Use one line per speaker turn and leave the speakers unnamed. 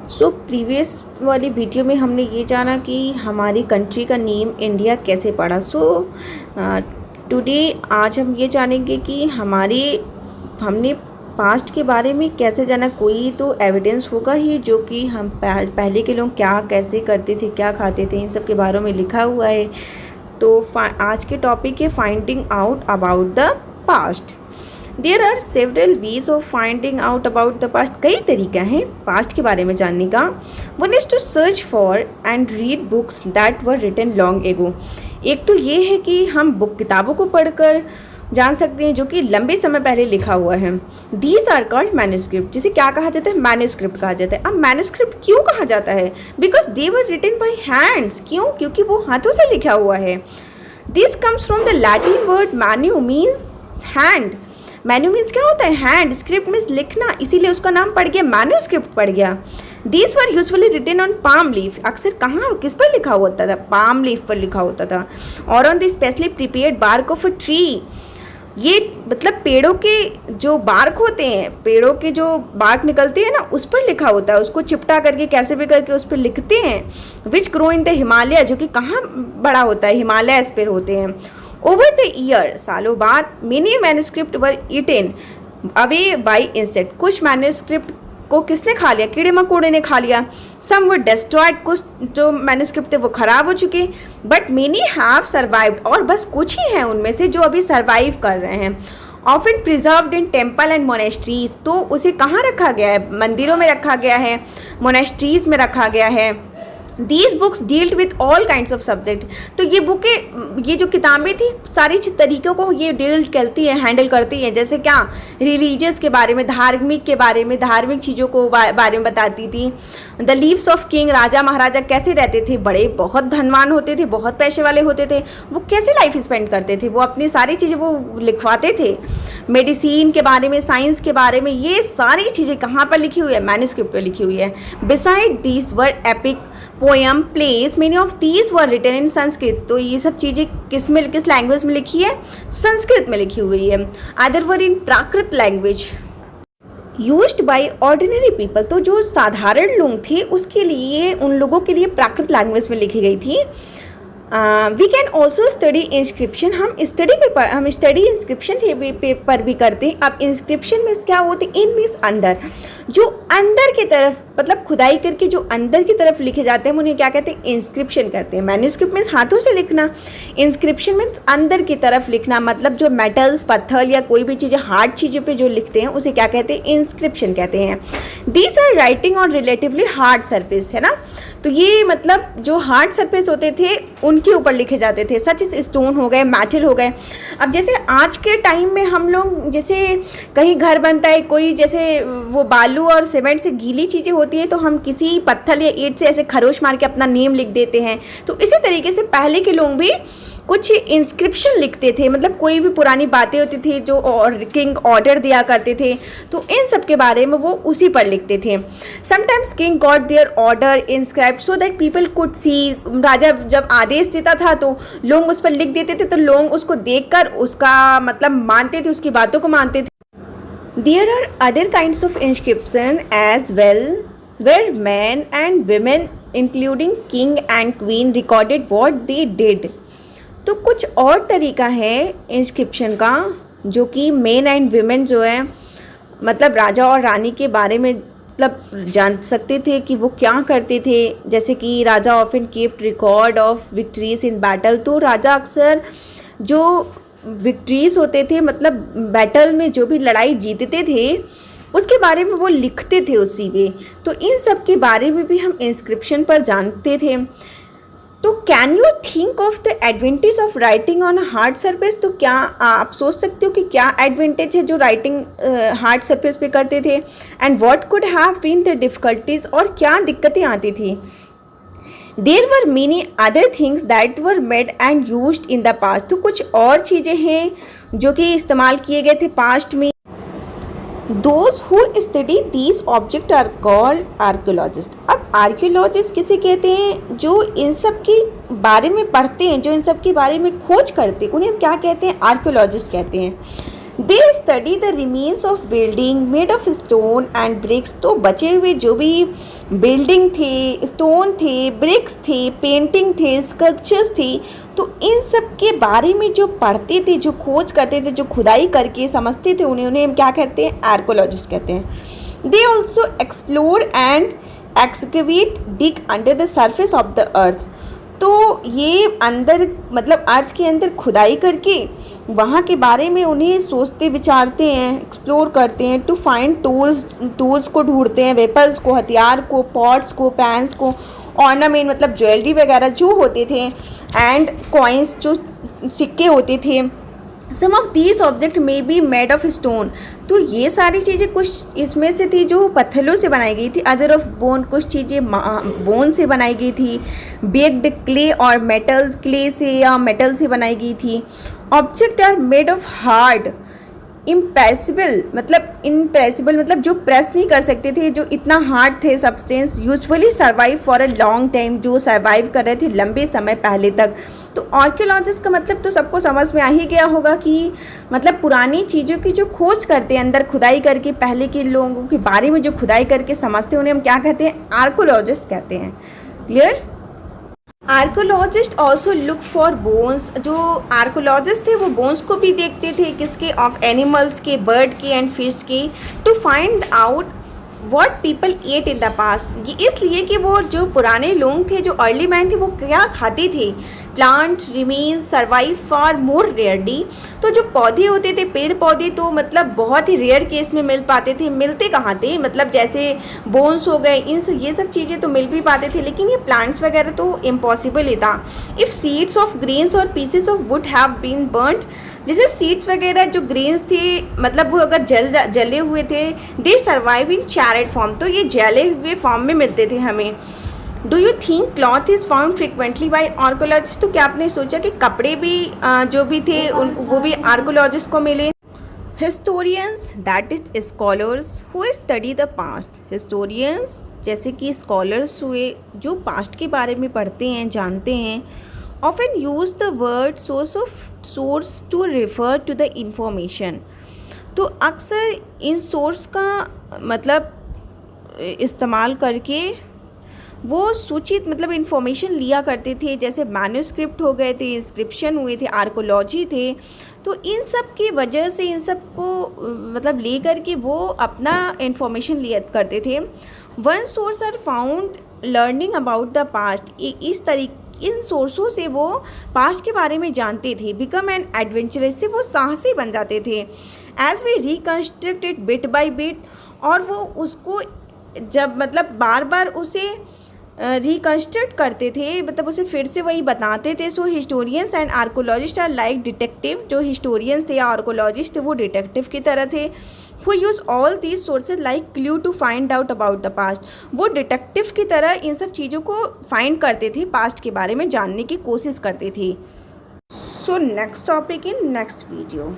Previous वाली video में हमने ये जाना कि हमारी कंट्री का नेम इंडिया कैसे पड़ा। टुडे आज हम ये जानेंगे कि हमने पास्ट के बारे में कैसे जाना। कोई तो एविडेंस होगा ही जो कि हम पहले के लोग क्या कैसे करते थे, क्या खाते थे, इन सब के बारे में लिखा हुआ है। तो आज के टॉपिक है finding out about the past. There are several ways of finding out about the past. कई तरीका हैं पास्ट के बारे में जानने का। One is to search for and read books that were written long ago. एक तो ये है कि हम किताबों को पढ़कर जान सकते हैं जो कि लंबे समय पहले लिखा हुआ है। दीज आर कॉल्ड मैन्यूस्क्रिप्ट, जिसे क्या कहा जाता है? मैन्यूस्क्रिप्ट कहा जाता है। अब मैन्यूस्क्रिप्ट क्यों कहा जाता है? Because they were written by hands. क्यों? क्योंकि वो हाथों से लिखा हुआ है। This comes from the Latin word manu means hand. Manu means क्या होता है? हैंड। स्क्रिप्ट मीन्स लिखना, इसीलिए उसका नाम पड़ गया मैन्यूस्क्रिप्ट पड़ गया। These were usually written on palm leaf. अक्सर कहाँ किस पर लिखा होता था? पाम लीफ पर लिखा होता था। और on the specially prepared bark of a tree. ये मतलब पेड़ों के जो बार्क होते हैं, पेड़ों के जो बार्क निकलते हैं ना, उस पर लिखा होता है। उसको चिपटा करके कैसे भी करके उस पर लिखते हैं। Which grow in the Himalaya, जो कि कहाँ बड़ा होता है? हिमालयस पर होते हैं। ओवर द ईयर, सालों बाद, many manuscript were eaten away by insect. कुछ मैन्यूस्क्रिप्ट को किसने खा लिया? कीड़े मकोड़े ने खा लिया। सम वर डिस्ट्रॉयड, कुछ जो मैन्यूस्क्रिप्ट थे वो खराब हो चुके। बट मेनी हैव सर्वाइव्ड, और बस कुछ ही हैं उनमें से जो अभी सर्वाइव कर रहे हैं। Often preserved in temple and monasteries, तो उसे कहाँ रखा गया है? मंदिरों में रखा गया है, मोनेस्ट्रीज में रखा गया है। These books dealt with all kinds of subject. तो ये बुकें, ये जो किताबें थी, सारी तरीक़ों को ये डील करती हैं, हैंडल करती हैं। जैसे क्या? रिलीजियस के बारे में, धार्मिक के बारे में, धार्मिक चीज़ों को बारे में बताती थी। द लीव्स ऑफ किंग, राजा महाराजा कैसे रहते थे, बड़े बहुत धनवान होते थे, बहुत पैसे वाले होते थे, वो कैसे लाइफ स्पेंड करते थे, वो अपनी सारी चीज़ें वो लिखवाते थे। मेडिसिन के बारे में, साइंस के बारे में, ये सारी चीज़ें कहाँ पर लिखी हुई है? मैन्यूस्क्रिप्ट पर लिखी हुई है। Besides these were epic, poem, plays, many of these were written in Sanskrit. तो ये सब चीज़ें किस लैंग्वेज में लिखी है? संस्कृत में लिखी हुई है। Other were in Prakrit language used by ordinary people. तो जो साधारण लोग थे उसके लिए, उन लोगों के लिए प्राकृत लैंग्वेज में लिखी गई थी। We can also study inscription. हम स्टडी इंस्क्रिप्शन पर भी करते हैं। अब इंस्क्रिप्शन मीन्स क्या होती है? इन मीन्स अंदर, जो अंदर की तरफ, मतलब खुदाई करके जो अंदर की तरफ लिखे जाते हैं, उन्हें क्या कहते हैं? इंस्क्रिप्शन कहते हैं। मैन्यूस्क्रिप्ट मीन्स हाथों से लिखना, इंस्क्रिप्शन मीन्स अंदर की तरफ लिखना। मतलब जो मेटल्स, पत्थर या कोई भी चीज़ें, हार्ड चीज़ों पे जो लिखते हैं उसे क्या कहते हैं? इंस्क्रिप्शन कहते हैं। These are writing on relatively hard surface, है ना। तो ये मतलब जो हार्ड सरफेस होते थे उनके ऊपर लिखे जाते थे, सच इस स्टोन हो गए, मेटल हो गए। अब जैसे आज के टाइम में हम लोग, जैसे कहीं घर बनता है, कोई जैसे वो बालू और सीमेंट से गीली चीज़ें होती है, तो हम किसी पत्थर या ईंट से ऐसे खरोश मार के अपना नेम लिख देते हैं। तो इसी तरीके से पहले के लोग भी कुछ इंस्क्रिप्शन लिखते थे। मतलब कोई भी पुरानी बातें होती थी जो किंग ऑर्डर दिया करते थे, तो इन सब के बारे में वो उसी पर लिखते थे। Sometimes king got their order inscribed so that people could see. राजा जब आदेश देता था तो लोग उस पर लिख देते थे, तो लोग उसको देखकर उसका मतलब मानते थे, उसकी बातों को मानते थे। There are other kinds of inscription as well where man and women including king and queen recorded what they did. तो कुछ और तरीका है इंस्क्रिप्शन का, जो कि मेन एंड वीमेन जो है, मतलब राजा और रानी के बारे में मतलब जान सकते थे कि वो क्या करते थे। जैसे कि राजा often kept record of victories in battle. तो राजा अक्सर जो विक्ट्रीज होते थे, मतलब बैटल में जो भी लड़ाई जीतते थे, उसके बारे में वो लिखते थे उसी में। तो इन सब के बारे में भी हम इंस्क्रिप्शन पर जानते थे। तो can you think of the advantage of writing on hard surface. तो क्या आप सोच सकते हो कि क्या एडवांटेज है जो राइटिंग हार्ड सरफेस पे करते थे? And what could have been the difficulties, और क्या दिक्कतें आती थी? There were many other things that were made and used in the past. तो कुछ और चीज़ें हैं जो कि इस्तेमाल किए गए थे पास्ट में। Those who study these objects are called archaeologists। अब आर्कियोलॉजिस्ट किसे कहते हैं? जो इन सब के बारे में पढ़ते हैं, जो इन सब के बारे में खोज करते हैं, उन्हें हम क्या कहते हैं? आर्कियोलॉजिस्ट कहते हैं। They study the remains of building made of stone and bricks. तो बचे हुए जो भी बिल्डिंग थे, स्टोन थे, ब्रिक्स थे, पेंटिंग थे, स्कल्पचर्स थे, तो इन सब के बारे में जो पढ़ते थे, जो खोज करते थे, जो खुदाई करके समझते थे, उन्हें हम क्या कहते हैं? आर्कोलॉजिस्ट कहते हैं। They also explore and excavate dig under the surface of the earth. तो ये अंदर मतलब अर्थ के अंदर खुदाई करके वहाँ के बारे में उन्हें सोचते विचारते हैं, एक्सप्लोर करते हैं। टू फाइंड टूल्स को ढूंढते हैं, वेपन्स को, हथियार को, पॉट्स को, पैन्स को, ऑर्नामेंट मतलब ज्वेलरी वगैरह जो होते थे, एंड कॉइन्स जो सिक्के होते थे। सम ऑफ दीज ऑब्जेक्ट में बी मेड ऑफ स्टोन। तो ये सारी चीज़ें कुछ इसमें से थी जो पत्थरों से बनाई गई थी। अदर ऑफ बोन, कुछ चीज़ें बोन से बनाई गई थी। बेक्ड क्ले और मेटल, क्ले से या मेटल से बनाई गई थी। Object are made of hard impressible मतलब जो प्रेस नहीं कर सकते थे, जो इतना हार्ड थे substance, usually survive for a long time, जो सर्वाइव कर रहे थे लंबे समय पहले तक। तो आर्कियोलॉजिस्ट का मतलब तो सबको समझ में आ ही गया होगा कि मतलब पुरानी चीज़ों की जो खोज करते हैं, अंदर खुदाई करके पहले के लोगों के बारे में जो खुदाई करके समझते हैं, उन्हें हम क्या कहते हैं? आर्कियोलॉजिस्ट कहते हैं। Clear? Archaeologist also look for bones. जो आर्कोलॉजिस्ट थे वो बोन्स को भी देखते थे, किसके? ऑफ एनिमल्स के, बर्ड के एंड फिश के, to find out what people ate in the past. ये इसलिए कि वो जो पुराने लोग थे, जो अर्ली मैन थे, वो क्या खाते थे? Plants remains survive for more rarely. तो जो पौधे होते थे, पेड़ पौधे, तो मतलब बहुत ही रेयर केस में मिल पाते थे। मिलते कहाँ थे? मतलब जैसे बोन्स हो गए, ये सब चीज़ें तो मिल भी पाते थे, लेकिन ये प्लांट्स वगैरह तो इम्पॉसिबल ही था। इफ़ सीड्स ऑफ ग्रेन्स और pieces of wood have been burned, जैसे सीड्स वगैरह जो ग्रेन्स थे, मतलब वो अगर जले हुए थे, दे सर्वाइव इन चैरेट फॉर्म। तो ये जले हुए फॉर्म में मिलते थे हमें। Do you think cloth is found frequently by archaeologist? तो क्या आपने सोचा कि कपड़े भी जो भी थे उनको वो भी आर्कोलॉजिस्ट को मिले? Historians that is scholars who study the past. Historians जैसे कि स्कॉलर्स हुए जो पास्ट के बारे में पढ़ते हैं, जानते हैं। Often use the word source to refer to the information. तो अक्सर इन सोर्स का मतलब इस्तेमाल करके वो सूचित मतलब इन्फॉर्मेशन लिया करते थे। जैसे मैन्यूस्क्रिप्ट हो गए थे, इंस्क्रिप्शन हुए थे, आर्कोलॉजी थे। तो इन सब की वजह से इन सब को मतलब ले करके वो अपना इन्फॉर्मेशन लिया करते थे। One source are found learning about the past. इस तरीके इन सोर्सों से वो पास्ट के बारे में जानते थे। बिकम एन एडवेंचरस, से वो साहसी बन जाते थे। As we reconstruct it bit by bit, और वो उसको जब मतलब बार बार उसे रिकन्स्ट्रक्ट करते थे, मतलब उसे फिर से वही बताते थे। So historians and archaeologists are like detective. जो हिस्टोरियंस थे या आर्कोलॉजिस्ट थे वो डिटेक्टिव की तरह थे। Who use all these sources like clue to find out about the past. वो डिटेक्टिव की तरह इन सब चीज़ों को फाइंड करते थे, पास्ट के बारे में जानने की कोशिश करते थे। So next topic in next video.